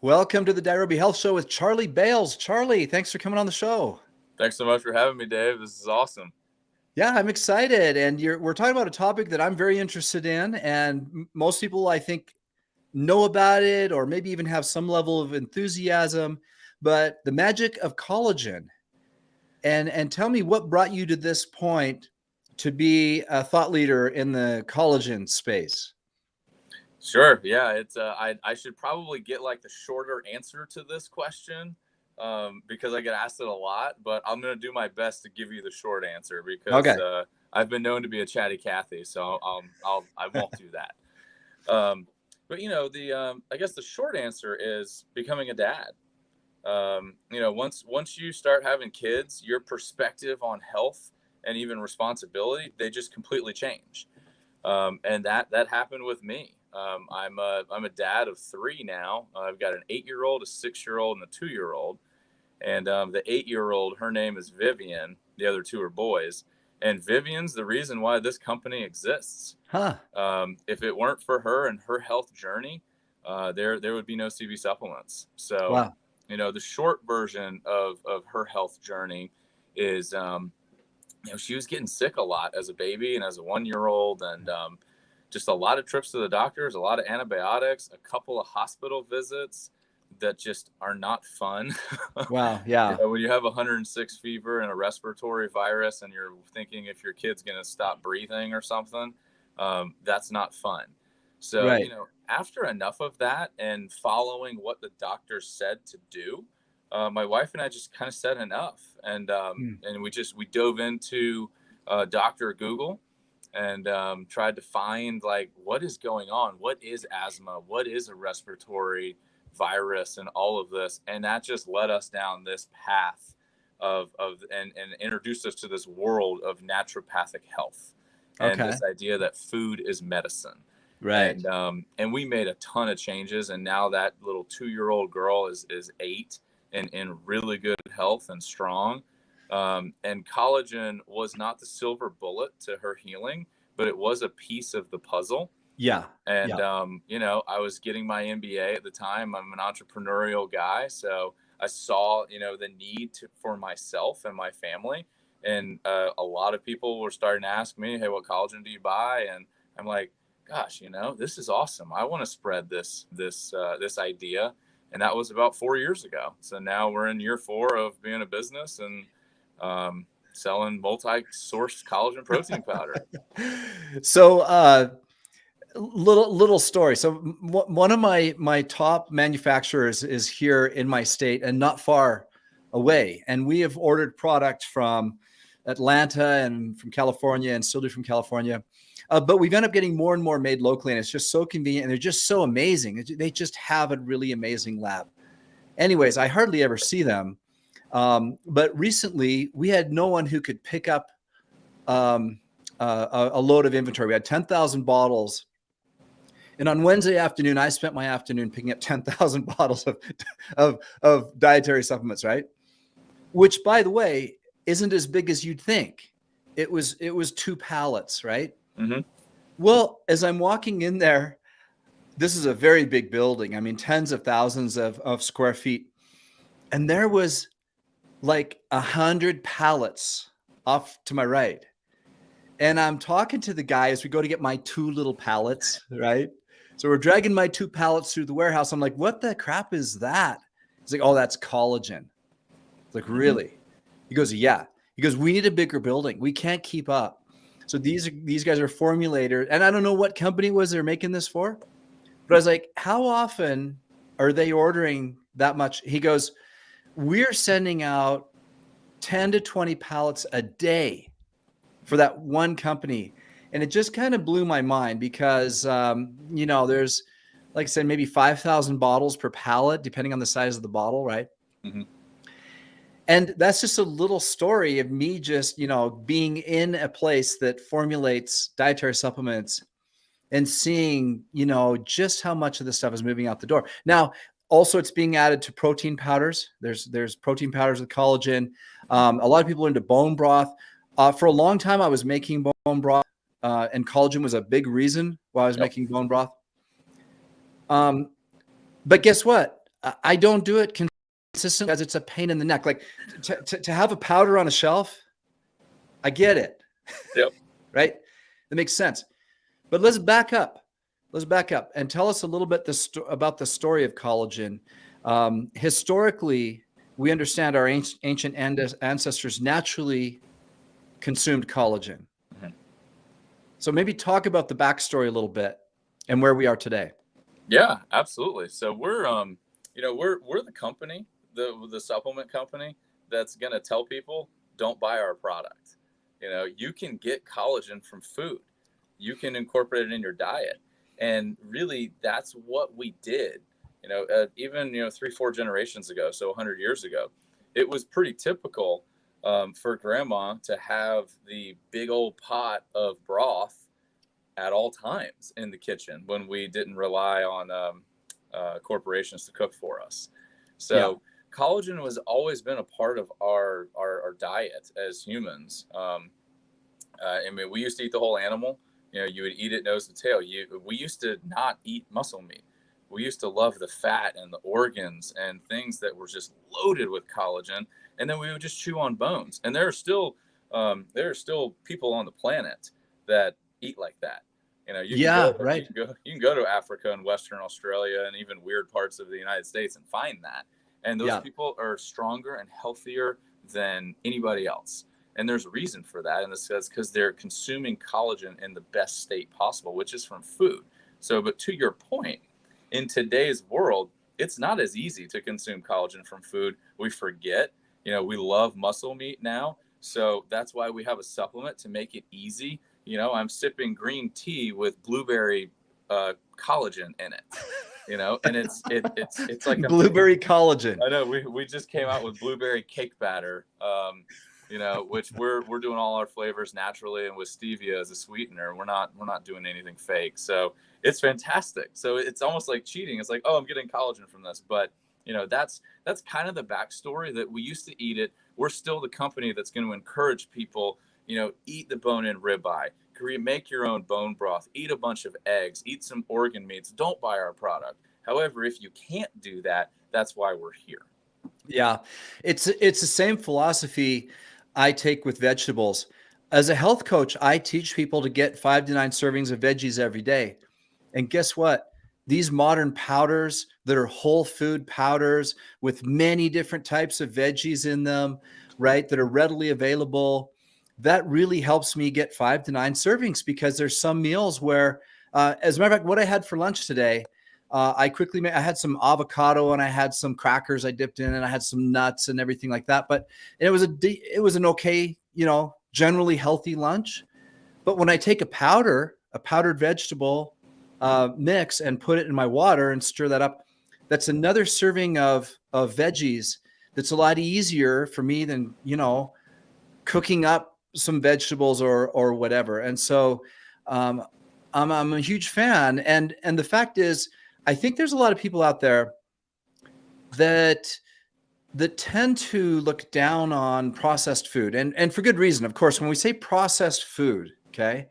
Welcome to the Nairobi Health Show with Charlie Bales. Charlie, thanks for coming on the show. Thanks so much for having me, Dave. This is awesome. Yeah, I'm excited. And we're talking about a topic that I'm very interested in. And most people, I think, know about it or maybe even have some level of enthusiasm. But the magic of collagen. And tell me what brought you to this point to be a thought leader in the collagen space. Sure. Yeah, it's I should probably get like the shorter answer to this question because I get asked it a lot, but I'm going to do my best to give you the short answer because I've been known to be a chatty Cathy, so I won't do that. But I guess the short answer is becoming a dad. Once you start having kids, your perspective on health and even responsibility, they just completely change. And that happened with me. I'm a dad of 3 now. I've got an 8-year-old, a 6-year-old, and a 2-year-old. And the 8-year-old, her name is Vivian. The other 2 are boys. And Vivian's the reason why this company exists. Huh. If it weren't for her and her health journey, there would be no CV supplements. So, wow. The short version of her health journey is, she was getting sick a lot as a baby and as a 1-year-old, and just a lot of trips to the doctors, a lot of antibiotics, a couple of hospital visits that just are not fun. Wow. Yeah. When you have 106 fever and a respiratory virus and you're thinking if your kid's going to stop breathing or something, that's not fun. So, right. After enough of that and following what the doctor said to do, my wife and I just kind of said enough. And we dove into Dr. Google and tried to find like what is going on, what is asthma, what is a respiratory virus, and all of this. And that just led us down this path and introduced us to this world of naturopathic health and this idea that food is medicine. Right. And we made a ton of changes, and now that little 2-year-old girl is 8 and in really good health and strong. And collagen was not the silver bullet to her healing, but it was a piece of the puzzle. Yeah. And, I was getting my MBA at the time. I'm an entrepreneurial guy. So I saw, the need for myself and my family. And a lot of people were starting to ask me, hey, what collagen do you buy? And I'm like, gosh, this is awesome. I want to spread this idea. And that was about 4 years ago. So now we're in year 4 of being a business and selling multi-source collagen protein powder. So little story. So one of my top manufacturers is here in my state and not far away. And we have ordered product from Atlanta and from California and still do from California. But we've ended up getting more and more made locally, and it's just so convenient, and they're just so amazing. They just have a really amazing lab. Anyways, I hardly ever see them. But recently, we had no one who could pick up a load of inventory. We had 10,000 bottles. And on Wednesday afternoon, I spent my afternoon picking up 10,000 bottles of dietary supplements, right? Which, by the way, isn't as big as you'd think. It was 2 pallets, right? Mm-hmm. Well, as I'm walking in there, this is a very big building. I mean, tens of thousands of square feet. And there was like 100 pallets off to my right. And I'm talking to the guy as we go to get my 2 little pallets, right? So we're dragging my 2 pallets through the warehouse. I'm like, what the crap is that? He's like, oh, that's collagen. It's like, really? He goes, yeah. He goes, we need a bigger building. We can't keep up. So these guys are formulators, and I don't know what company was they're making this for, but I was like, how often are they ordering that much? He goes, we're sending out 10 to 20 pallets a day for that one company. And it just kind of blew my mind because, there's, like I said, maybe 5,000 bottles per pallet, depending on the size of the bottle, right? Mm-hmm. And that's just a little story of me just, being in a place that formulates dietary supplements and seeing, just how much of this stuff is moving out the door. Now, also it's being added to protein powders. There's protein powders with collagen. A lot of people are into bone broth. For a long time, I was making bone broth, and collagen was a big reason why I was making bone broth. But guess what? I don't do it consistently because it's a pain in the neck. Like to have a powder on a shelf, I get it. Yep. Right? That makes sense. But let's back up. Let's back up and tell us a little bit about the story of collagen. Historically, we understand our ancient ancestors naturally consumed collagen. Mm-hmm. So maybe talk about the backstory a little bit and where we are today. Yeah, absolutely. So we're we're the company, the supplement company that's going to tell people don't buy our product. You can get collagen from food. You can incorporate it in your diet. And really that's what we did. Even 3-4 generations ago, so 100 years ago, it was pretty typical for grandma to have the big old pot of broth at all times in the kitchen when we didn't rely on corporations to cook for us. So collagen has always been a part of our diet as humans. I mean, we used to eat the whole animal. You would eat it nose to tail. We used to not eat muscle meat. We used to love the fat and the organs and things that were just loaded with collagen. And then we would just chew on bones. And there are still people on the planet that eat like that. You can go to Africa and Western Australia and even weird parts of the United States and find that. And those people are stronger and healthier than anybody else. And there's a reason for that. And this is because they're consuming collagen in the best state possible, which is from food. So, but to your point, in today's world, it's not as easy to consume collagen from food. We forget, we love muscle meat now. So that's why we have a supplement to make it easy. I'm sipping green tea with blueberry collagen in it. And it's like blueberry collagen. I know we just came out with blueberry cake batter, which we're doing all our flavors naturally and with stevia as a sweetener. We're not doing anything fake. So it's fantastic. So it's almost like cheating. It's like, oh, I'm getting collagen from this. But that's kind of the backstory, that we used to eat it. We're still the company that's going to encourage people, eat the bone-in ribeye, make your own bone broth, eat a bunch of eggs, eat some organ meats. Don't buy our product. However, if you can't do that, that's why we're here. Yeah, it's the same philosophy I take with vegetables. As a health coach, I teach people to get 5 to 9 servings of veggies every day. And guess what? These modern powders that are whole food powders with many different types of veggies in them, right, that are readily available, that really helps me get 5 to 9 servings, because there's some meals where, as a matter of fact, what I had for lunch today, I had some avocado and I had some crackers I dipped in, and I had some nuts and everything like that. But it was an okay, generally healthy lunch. But when I take a powdered vegetable mix and put it in my water and stir that up, that's another serving of veggies. That's a lot easier for me than, cooking up some vegetables or whatever. And so I'm a huge fan. And the fact is, I think there's a lot of people out there that tend to look down on processed food, and for good reason. Of course, when we say processed food, okay,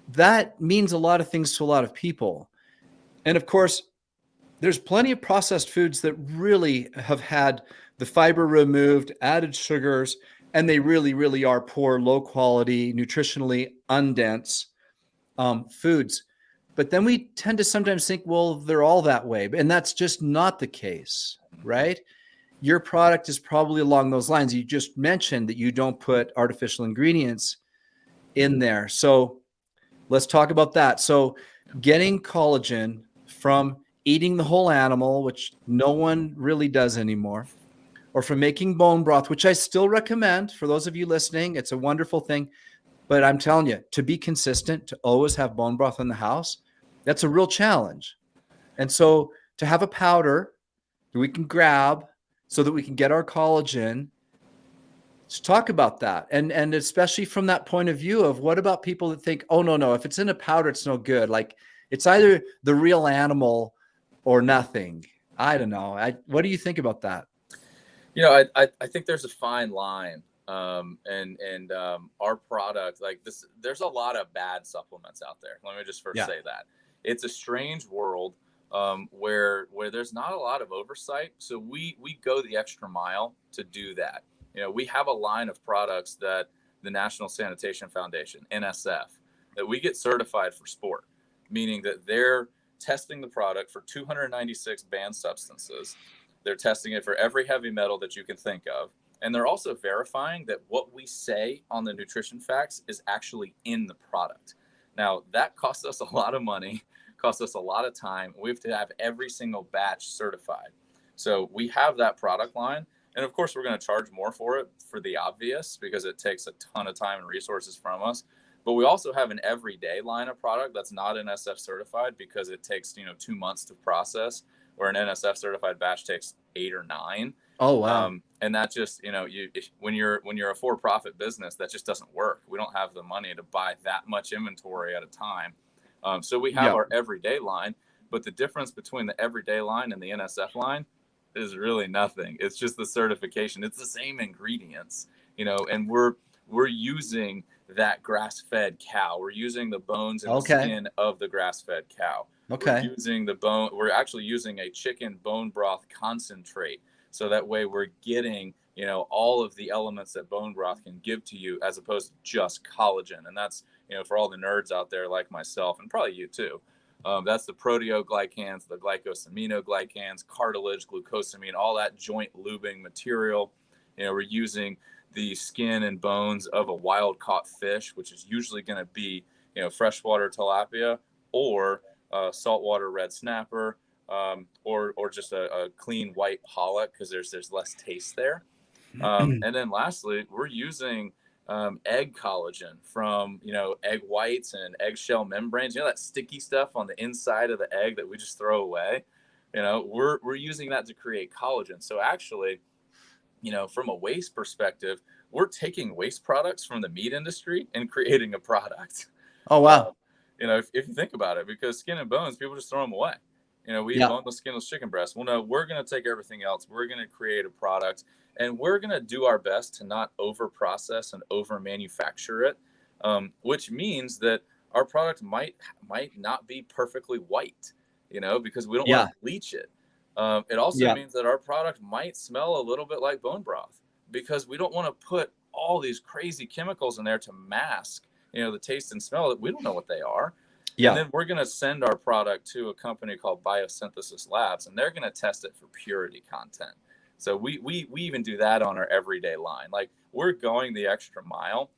that means a lot of things to a lot of people. And of course, there's plenty of processed foods that really have had the fiber removed, added sugars, and they really, really are poor, low quality, nutritionally undense foods. But then we tend to sometimes think, well, they're all that way. And that's just not the case, right? Your product is probably along those lines. You just mentioned that you don't put artificial ingredients in there. So let's talk about that. So getting collagen from eating the whole animal, which no one really does anymore, or from making bone broth, which I still recommend for those of you listening. It's a wonderful thing. But I'm telling you, to be consistent, to always have bone broth in the house, that's a real challenge. And so to have a powder that we can grab so that we can get our collagen, let's talk about that. And especially from that point of view of, what about people that think, oh, no, if it's in a powder, it's no good. Like, it's either the real animal or nothing. I don't know. What do you think about that? I think there's a fine line. And our product, like this, there's a lot of bad supplements out there. Let me just first say that it's a strange world. where there's not a lot of oversight. So we go the extra mile to do that. We have a line of products that the National Sanitation Foundation, NSF, that we get certified for sport, meaning that they're testing the product for 296 banned substances. They're testing it for every heavy metal that you can think of. And they're also verifying that what we say on the nutrition facts is actually in the product. Now, that costs us a lot of money, costs us a lot of time. We have to have every single batch certified. So we have that product line. And of course, we're going to charge more for it for the obvious, because it takes a ton of time and resources from us. But we also have an everyday line of product that's not NSF certified, because it takes 2 months to process, where an NSF certified batch takes 8 or 9. Oh, wow. And that just, when you're a for-profit business, that just doesn't work. We don't have the money to buy that much inventory at a time. So we have our everyday line, but the difference between the everyday line and the NSF line is really nothing. It's just the certification. It's the same ingredients, and we're using that grass-fed cow. We're using the bones and the skin of the grass-fed cow. Okay. We're using the bone. We're actually using a chicken bone broth concentrate. So that way we're getting, all of the elements that bone broth can give to you, as opposed to just collagen. And that's, for all the nerds out there like myself, and probably you too, that's the proteoglycans, the glycosaminoglycans, cartilage, glucosamine, all that joint lubing material. We're using the skin and bones of a wild caught fish, which is usually going to be, freshwater tilapia or saltwater red snapper, or just a clean white pollock, because there's less taste there. And then lastly, we're using egg collagen from egg whites and eggshell membranes, that sticky stuff on the inside of the egg that we just throw away. We're using that to create collagen. So actually, from a waste perspective, we're taking waste products from the meat industry and creating a product. Oh, wow. If you think about it, because skin and bones, people just throw them away. We eat boneless, skinless chicken breast. Well, no, we're going to take everything else. We're going to create a product, and we're going to do our best to not over process and over manufacture it, which means that our product might not be perfectly white, because we don't want to bleach it. It also means that our product might smell a little bit like bone broth, because we don't want to put all these crazy chemicals in there to mask, the taste and smell that we don't know what they are. And then we're going to send our product to a company called Biosynthesis Labs, and they're going to test it for purity content. So we even do that on our everyday line. Like, we're going the extra mile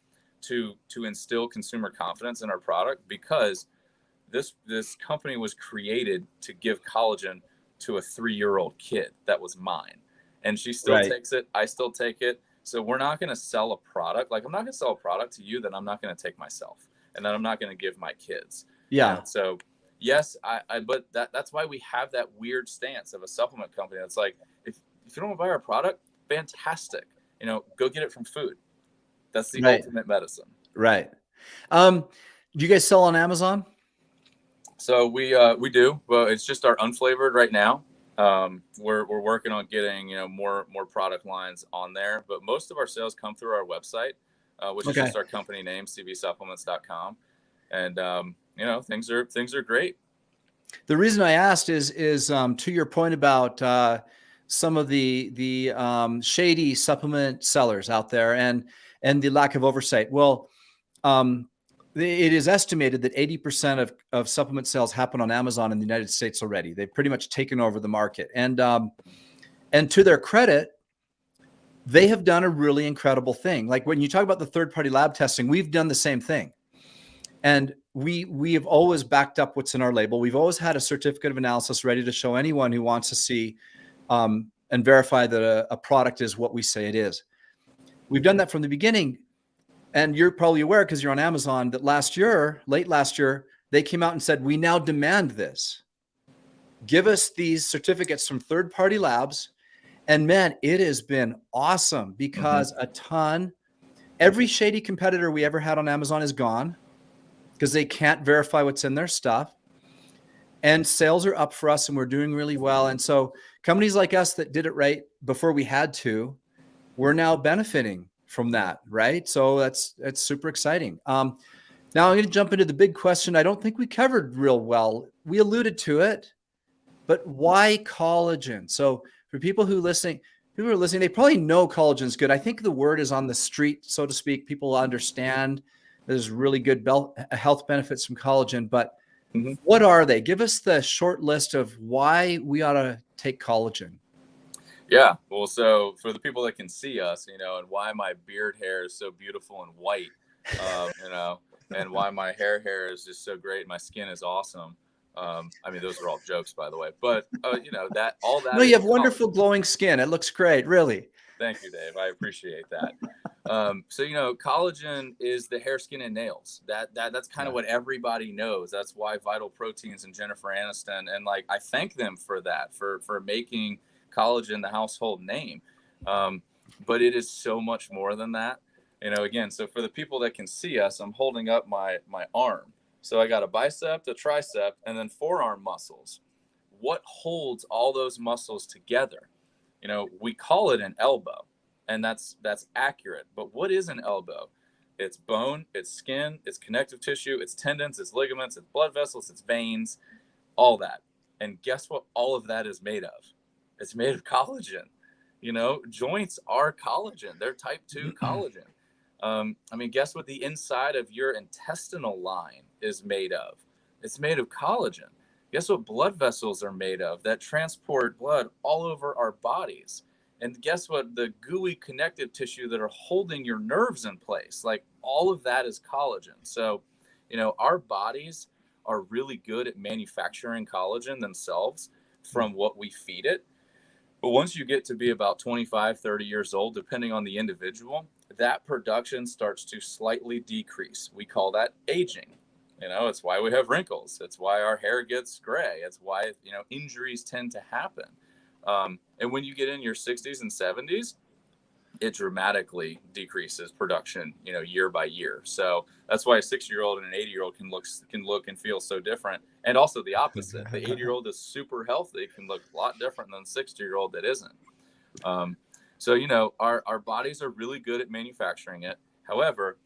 to instill consumer confidence in our product, because this company was created to give collagen to a 3-year-old kid. That was mine. And she still takes it. I still take it. So we're not going to sell a product. Like, I'm not going to sell a product to you that I'm not going to take myself, and that I'm not going to give my kids. So yes, but that's why we have that weird stance of a supplement company. That's like, if you don't want to buy our product, fantastic. Go get it from food. That's the ultimate medicine. Right. Do you guys sell on Amazon? So we do. Well, it's just our unflavored right now. We're working on getting, more product lines on there, but most of our sales come through our website, which is just our company name, cbsupplements.com. And, things are great. The reason I asked is to your point about some of the shady supplement sellers out there and the lack of oversight. Well, it is estimated that 80% of supplement sales happen on Amazon in the United States already. They've pretty much taken over the market. And to their credit, they have done a really incredible thing. Like, when you talk about the third-party lab testing, we've done the same thing. And we have always backed up what's in our label. We've always had a certificate of analysis ready to show anyone who wants to see and verify that a product is what we say it is. We've done that from the beginning. And you're probably aware, because you're on Amazon, that late last year, they came out and said, we now demand this. Give us these certificates from third-party labs. And man, it has been awesome, because every shady competitor we ever had on Amazon is gone, because they can't verify what's in their stuff. And sales are up for us, and we're doing really well. And so companies like us that did it right before we had to, we're now benefiting from that, right? So that's super exciting. Now I'm going to jump into the big question I don't think we covered real well. We alluded to it, but why collagen? So for people who are listening, they probably know collagen is good. I think the word is on the street, so to speak. People understand there's really good health benefits from collagen, but what are they? Give us the short list of why we ought to take collagen. Yeah. Well, so for the people that can see us, you know, and why my beard hair is so beautiful and white, you know, and why my hair is just so great. My skin is awesome. I mean, those are all jokes, by the way, but, you know, that all that. No, you have wonderful glowing skin. It looks great. Really. Thank you, Dave. I appreciate that. So, you know, collagen is the hair, skin, and nails. That's kind of what everybody knows. That's why Vital Proteins and Jennifer Aniston, and like, I thank them for that, for making collagen the household name. But it is so much more than that. You know, again, so for the people that can see us, I'm holding up my arm. So I got a bicep, a tricep, and then forearm muscles. What holds all those muscles together? You know, we call it an elbow, and that's accurate. But what is an elbow? It's bone, it's skin, it's connective tissue, it's tendons, it's ligaments, it's blood vessels, it's veins, all that. And guess what all of that is made of? It's made of collagen. You know, joints are collagen. They're type 2 collagen. I mean, guess what the inside of your intestinal line is made of? It's made of collagen. Guess what blood vessels are made of that transport blood all over our bodies? And guess what the gooey connective tissue that are holding your nerves in place? Like, all of that is collagen. So, you know, our bodies are really good at manufacturing collagen themselves from what we feed it. But once you get to be about 25, 30 years old, depending on the individual, that production starts to slightly decrease. We call that aging. You know, it's why we have wrinkles. It's why our hair gets gray. It's why, you know, injuries tend to happen. And when you get in your 60s and 70s, it dramatically decreases production, you know, year by year. So that's why a 60-year-old and an 80-year-old can look and feel so different. And also the opposite. The 80-year-old is super healthy, can look a lot different than the 60-year-old that isn't. So, you know, our bodies are really good at manufacturing it. However,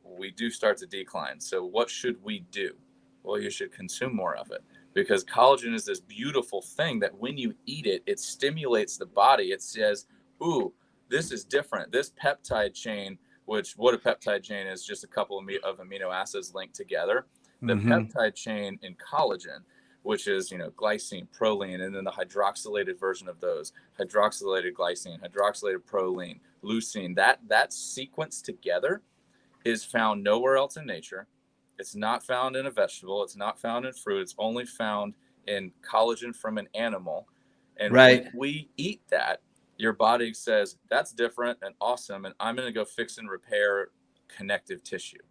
we do start to decline. So what should we do? Well, you should consume more of it, because collagen is this beautiful thing that when you eat it, it stimulates the body. It says, ooh, this is different. This peptide chain, which what a peptide chain is, just a couple of amino acids linked together. The peptide chain in collagen, which is, you know, glycine, proline, and then the hydroxylated version of those, hydroxylated glycine, hydroxylated proline, leucine, that sequence together is found nowhere else in nature. It's not found in a vegetable. It's not found in fruit. It's only found in collagen from an animal. And when we eat that, your body says, that's different and awesome, and I'm going to go fix and repair connective tissue,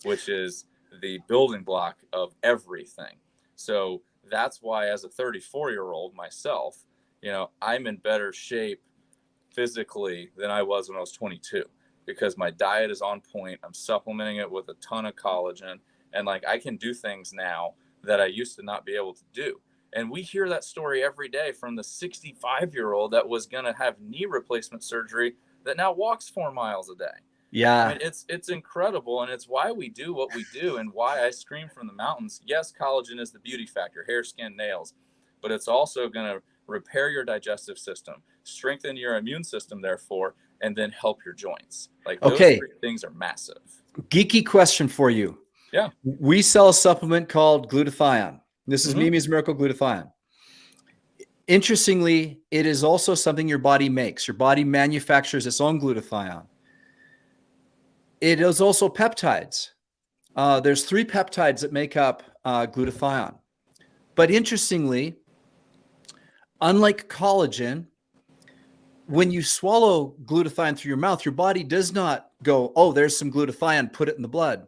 which is the building block of everything. So that's why, as a 34-year-old myself, you know, I'm in better shape physically than I was when I was 22, because my diet is on point. I'm supplementing it with a ton of collagen, and like, I can do things now that I used to not be able to do. And we hear that story every day from the 65-year-old that was going to have knee replacement surgery that now walks 4 miles a day. Yeah. I mean, it's incredible. And it's why we do what we do, and why I scream from the mountains. Yes, collagen is the beauty factor, hair, skin, nails, but it's also going to repair your digestive system, strengthen your immune system, therefore, and then help your joints. Like, those 3 things are massive. Geeky question for you. Yeah. We sell a supplement called Glutathione. This is Mimi's Miracle Glutathione. Interestingly, it is also something your body makes. Your body manufactures its own glutathione. It is also peptides. There's 3 peptides that make up glutathione. But interestingly, unlike collagen, when you swallow glutathione through your mouth, your body does not go, oh, there's some glutathione, put it in the blood.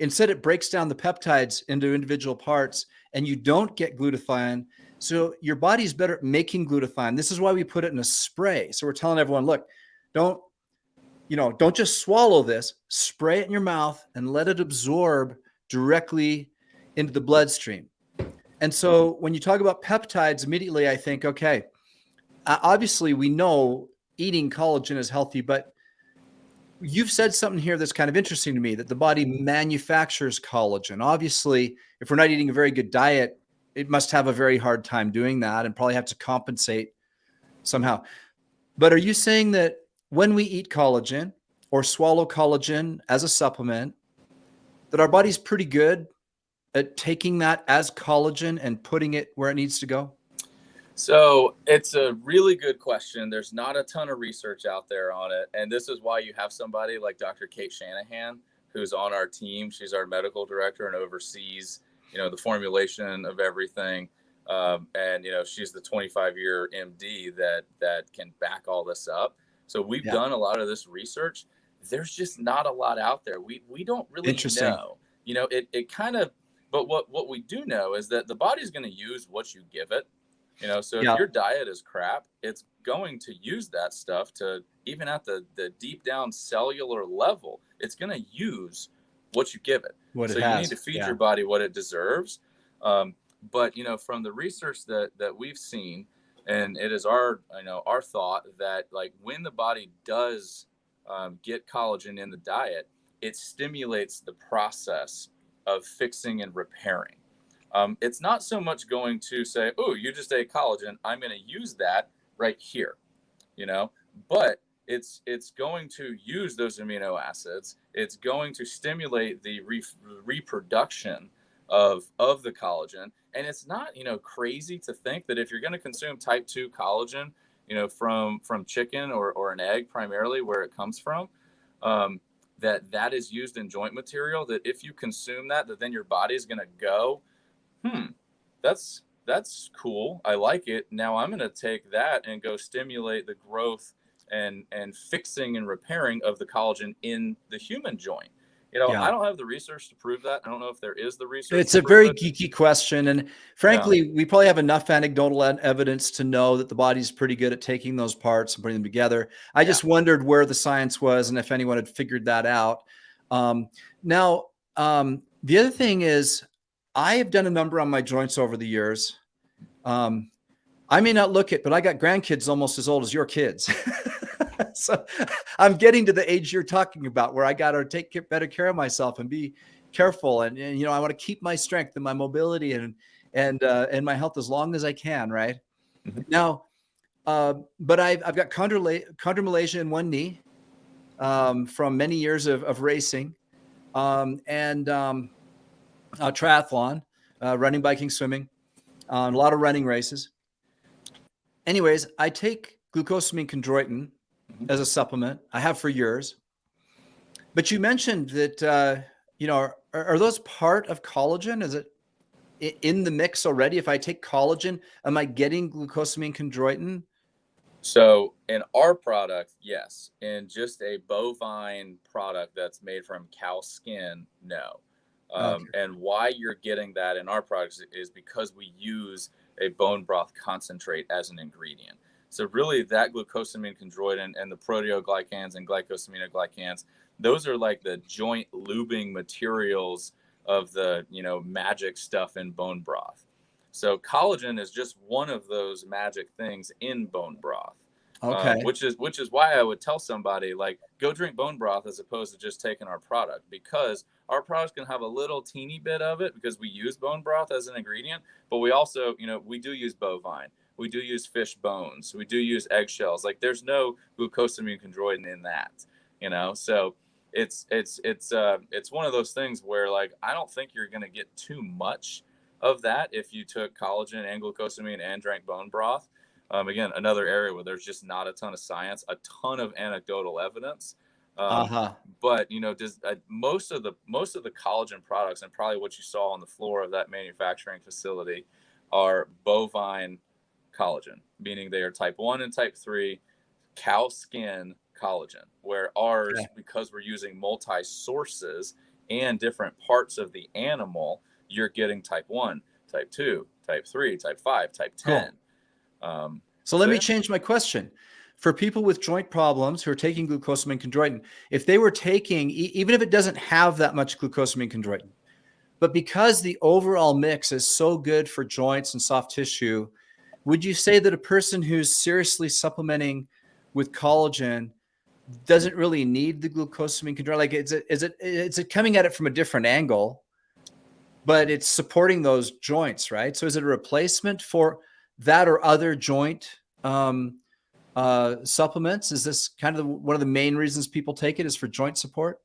Instead, it breaks down the peptides into individual parts, and you don't get glutathione. So your body's better at making glutathione. This is why we put it in a spray. So we're telling everyone, look, don't just swallow this, spray it in your mouth and let it absorb directly into the bloodstream. And so when you talk about peptides, immediately I think, okay, obviously we know eating collagen is healthy, but you've said something here that's kind of interesting to me, that the body manufactures collagen. Obviously, if we're not eating a very good diet, it must have a very hard time doing that and probably have to compensate somehow. But are you saying that when we eat collagen or swallow collagen as a supplement, that our body's pretty good at taking that as collagen and putting it where it needs to go? So it's a really good question. There's not a ton of research out there on it. And this is why you have somebody like Dr. Kate Shanahan, who's on our team. She's our medical director and oversees, the formulation of everything. And, she's the 25-year MD that can back all this up. So we've done a lot of this research. There's just not a lot out there. We don't really know. It kind of, but what we do know is that the body's going to use what you give it. So if your diet is crap, it's going to use that stuff to, even at the deep down cellular level, it's going to use what you give it. So you need to feed your body what it deserves. But, from the research that we've seen, and it is our thought that like when the body does get collagen in the diet, it stimulates the process of fixing and repairing. It's not so much going to say, oh, you just ate collagen, I'm going to use that right here, but it's going to use those amino acids. It's going to stimulate the reproduction of the collagen. And it's not, crazy to think that if you're going to consume type 2 collagen, from chicken or an egg, primarily where it comes from, that is used in joint material, that if you consume that then your body is going to go, that's cool. I like it. Now I'm going to take that and go stimulate the growth and fixing and repairing of the collagen in the human joint. I don't have the research to prove that. I don't know if there is the research. It's a very geeky question. And frankly, we probably have enough anecdotal evidence to know that the body's pretty good at taking those parts and putting them together. I just wondered where the science was and if anyone had figured that out. Now, the other thing is, I have done a number on my joints over the years. I may not look it, but I got grandkids almost as old as your kids. So I'm getting to the age you're talking about where I got to take better care of myself and be careful. And I want to keep my strength and my mobility and my health as long as I can. Right. Mm-hmm. Now, but I've got chondromalacia in one knee from many years of racing and triathlon, running, biking, swimming, a lot of running races. Anyways, I take glucosamine chondroitin as a supplement. I have for years. But you mentioned that, are those part of collagen? Is it in the mix already? If I take collagen, am I getting glucosamine chondroitin? So in our product, yes. In just a bovine product that's made from cow skin, no. And why you're getting that in our products is because we use a bone broth concentrate as an ingredient. So really that glucosamine chondroitin and the proteoglycans and glycosaminoglycans, those are like the joint lubing materials of the, magic stuff in bone broth. So collagen is just one of those magic things in bone broth. Okay. Which is why I would tell somebody, like, go drink bone broth as opposed to just taking our product, because our product's going to have a little teeny bit of it because we use bone broth as an ingredient, but we also, we do use bovine. We do use fish bones. We do use eggshells. Like, there's no glucosamine chondroitin in that, so it's one of those things where, like, I don't think you're going to get too much of that if you took collagen and glucosamine and drank bone broth. Again, another area where there's just not a ton of science, a ton of anecdotal evidence. But most of the collagen products, and probably what you saw on the floor of that manufacturing facility, are bovine collagen, meaning they are type 1 and type 3 cow skin collagen, where ours, because we're using multi sources and different parts of the animal, you're getting type 1, type 2, type 3, type 5, type 10. Cool. So let me change my question. For people with joint problems who are taking glucosamine chondroitin, if they were taking, even if it doesn't have that much glucosamine chondroitin, but because the overall mix is so good for joints and soft tissue, would you say that a person who's seriously supplementing with collagen doesn't really need the glucosamine chondroitin? Like, is it coming at it from a different angle? but it's supporting those joints, right? So is it a replacement for that or other joint supplements? Is this kind of one of the main reasons people take it is for joint support?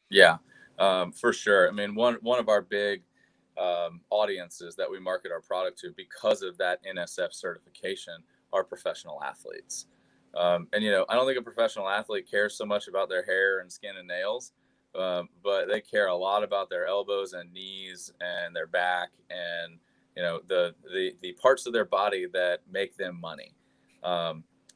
Yeah, for sure. I mean, one of our big audiences that we market our product to because of that NSF certification are professional athletes. And, you know, I don't think a professional athlete cares so much about their hair and skin and nails, but they care a lot about their elbows and knees and their back and, you know, the parts of their body that make them money.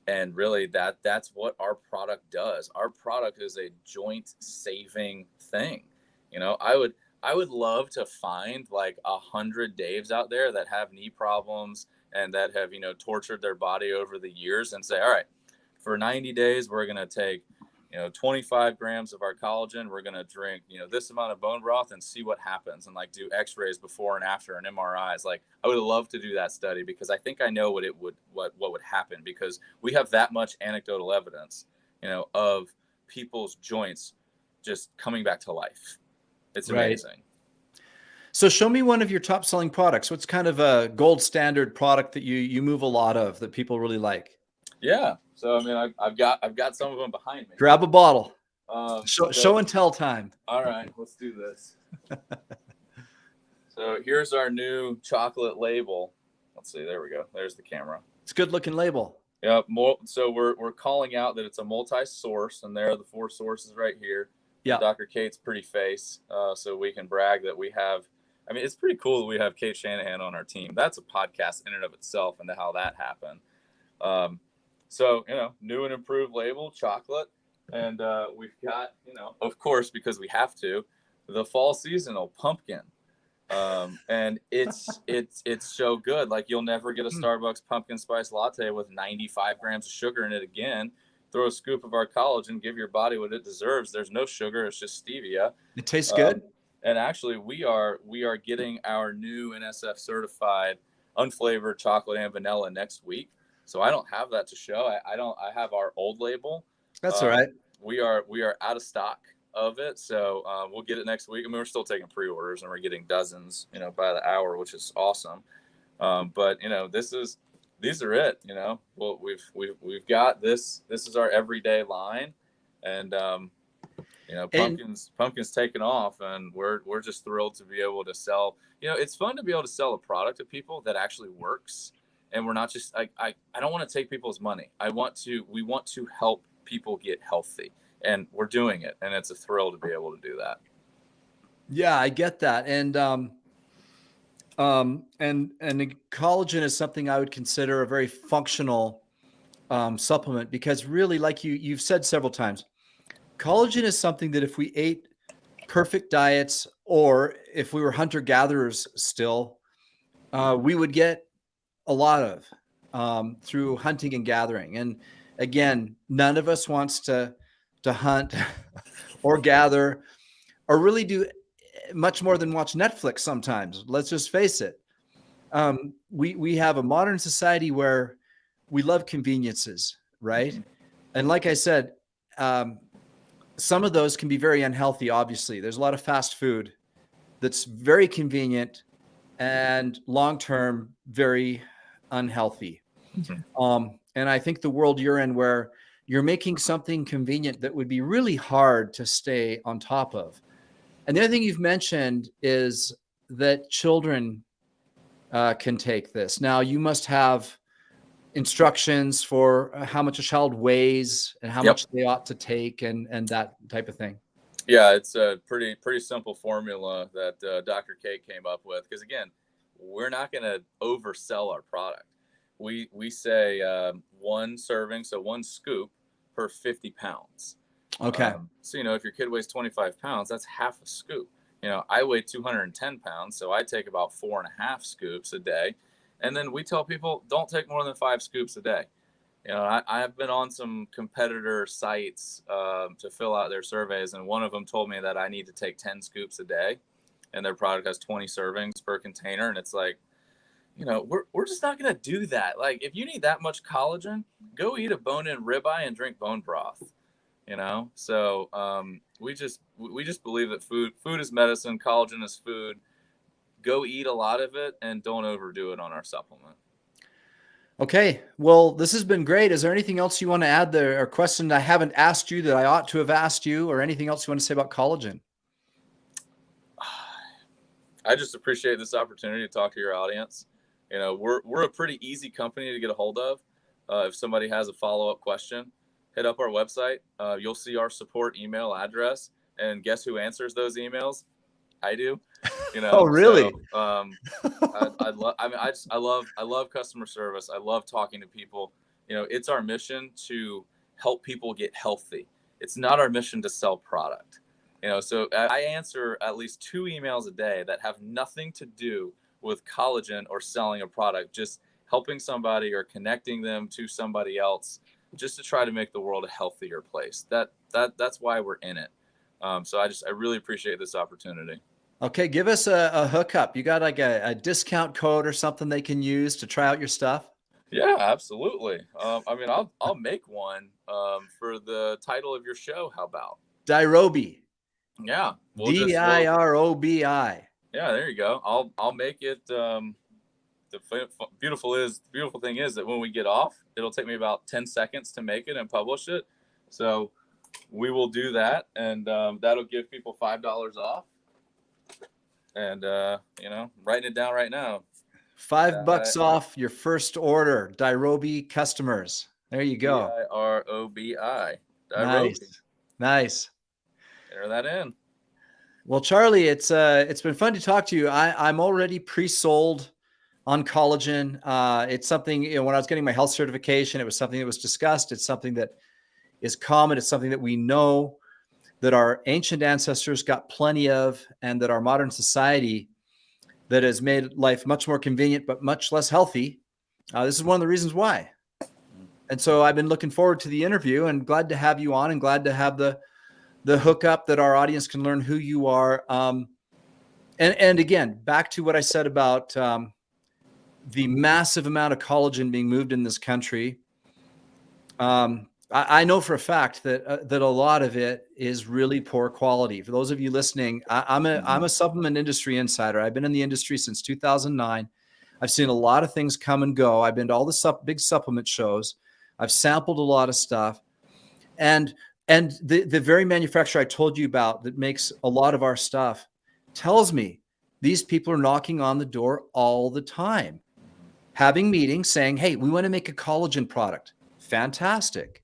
And really that's what our product does. Our product is a joint saving thing. You know, I would love to find like 100 Daves out there that have knee problems and that have, you know, tortured their body over the years and say, all right, for 90 days, we're going to take, you know, 25 grams of our collagen. We're going to drink, you know, this amount of bone broth and see what happens and like do x-rays before and after and MRIs. Like I would love to do that study because I think I know what would happen because we have that much anecdotal evidence, you know, of people's joints just coming back to life. It's amazing. Right. So show me one of your top selling products. What's kind of a gold standard product that you move a lot of that people really like? Yeah. So I mean, I've got some of them behind me. Grab a bottle. So, Show and tell time. All right, let's do this. So here's our new chocolate label. Let's see. There we go. There's the camera. It's a good looking label. Yeah. So we're calling out that it's a multi-source, and there are the 4 sources right here. Yeah. Dr. Kate's pretty face, so we can brag that we have. I mean, it's pretty cool that we have Kate Shanahan on our team. That's a podcast in and of itself, and how that happened. So, you know, new and improved label, chocolate. And we've got, you know, of course, because we have to, the fall seasonal pumpkin. And it's so good. Like you'll never get a Starbucks pumpkin spice latte with 95 grams of sugar in it again. Throw a scoop of our collagen, give your body what it deserves. There's no sugar. It's just stevia. It tastes good. And actually we are getting our new NSF certified unflavored chocolate and vanilla next week. So I don't have that to show. I have our old label. That's all right. We are out of stock of it. So we'll get it next week. I mean, we're still taking pre-orders and we're getting dozens, you know, by the hour, which is awesome. But you know, these are it, you know, well, we've got this is our everyday line and, you know, pumpkins taken off and we're just thrilled to be able to sell, you know, it's fun to be able to sell a product to people that actually works. And we're not just, I don't want to take people's money. We want to help people get healthy and we're doing it. And it's a thrill to be able to do that. Yeah, I get that. And collagen is something I would consider a very functional supplement because really, like you've said several times, collagen is something that if we ate perfect diets or if we were hunter-gatherers still, we would get a lot of through hunting and gathering. And again, none of us wants to hunt or gather or really do much more than watch Netflix sometimes. Let's just face it. We have a modern society where we love conveniences, right? And like I said, some of those can be very unhealthy, obviously. There's a lot of fast food that's very convenient and long-term very unhealthy. And I think the world you're in where you're making something convenient that would be really hard to stay on top of. And the other thing you've mentioned is that children can take this. Now you must have instructions for how much a child weighs and how much they ought to take and that type of thing. Yeah, it's a pretty simple formula that Dr. Kate came up with. Because again, we're not going to oversell our product. We say 1 serving, so 1 scoop per 50 pounds. Okay. So, you know, if your kid weighs 25 pounds, that's half a scoop. You know, I weigh 210 pounds, so I take about 4.5 scoops a day. And then we tell people don't take more than 5 scoops a day. You know, I have been on some competitor sites to fill out their surveys, and one of them told me that I need to take 10 scoops a day, and their product has 20 servings per container. And it's like, you know, we're just not going to do that. Like, if you need that much collagen, go eat a bone-in ribeye and drink bone broth. You know, so we just believe that food is medicine, collagen is food, go eat a lot of it and don't overdo it on our supplement. Okay. Well, this has been great. Is there anything else you want to add there, or question I haven't asked you that I ought to have asked you, or anything else you want to say about collagen? I just appreciate this opportunity to talk to your audience. You know, we're a pretty easy company to get a hold of. If somebody has a follow-up question, hit up our website. You'll see our support email address, and guess who answers those emails? I do. You know. Oh, really? So, I love customer service. I love talking to people. You know, it's our mission to help people get healthy. It's not our mission to sell product. You know, so I answer at least 2 emails a day that have nothing to do with collagen or selling a product, just helping somebody or connecting them to somebody else, just to try to make the world a healthier place. That's why we're in it. So I really appreciate this opportunity. Okay, give us a hookup. You got like a discount code or something they can use to try out your stuff? Yeah, absolutely. I mean, I'll make one for the title of your show. How about Dirobi? Yeah, Dirobi. Yeah, there you go. I'll make it. The beautiful thing is that when we get off, it'll take me about 10 seconds to make it and publish it. So we will do that, and that'll give people $5 off. And you know, writing it down right now. $5 off your first order. Dirobi customers. There you go. Dirobi. Nice. Enter that in. Well, Charlie, it's been fun to talk to you. I'm already pre-sold on collagen. It's something, you know, when I was getting my health certification, it was something that was discussed. It's something that is common. It's something that we know that our ancient ancestors got plenty of, and that our modern society that has made life much more convenient, but much less healthy. This is one of the reasons why. And so I've been looking forward to the interview, and glad to have you on, and glad to have the hookup that our audience can learn who you are. And again, back to what I said about the massive amount of collagen being moved in this country. I know for a fact that a lot of it is really poor quality. For those of you listening, I'm a supplement industry insider. I've been in the industry since 2009. I've seen a lot of things come and go. I've been to all the big supplement shows. I've sampled a lot of stuff, and the very manufacturer I told you about that makes a lot of our stuff tells me these people are knocking on the door all the time, having meetings saying, "Hey, we want to make a collagen product." Fantastic.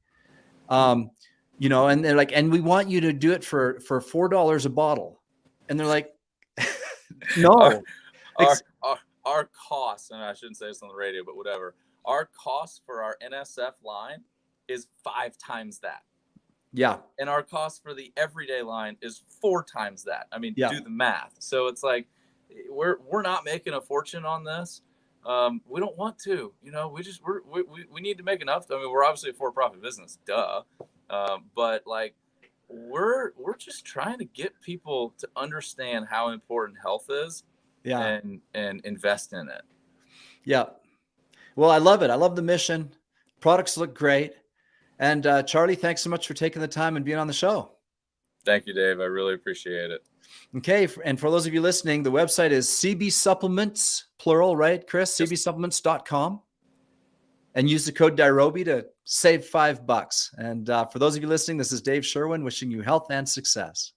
You know, and they're like, "And we want you to do it for $4 a bottle." And they're like, no. Our costs, and I shouldn't say this on the radio, but whatever. Our cost for our NSF line is 5 times that. Yeah. And our cost for the everyday line is 4 times that. I mean, do the math. So it's like, we're not making a fortune on this. We don't want to, you know, we need to make enough. I mean, we're obviously a for-profit business, duh. But like, we're just trying to get people to understand how important health is, and invest in it. Yeah. Well, I love it. I love the mission. Products look great. And Charlie, thanks so much for taking the time and being on the show. Thank you, Dave. I really appreciate it. Okay. And for those of you listening, the website is CB Supplements, plural, right, Chris? CBSupplements.com. And use the code Dirobi to save $5. And for those of you listening, this is Dave Sherwin wishing you health and success.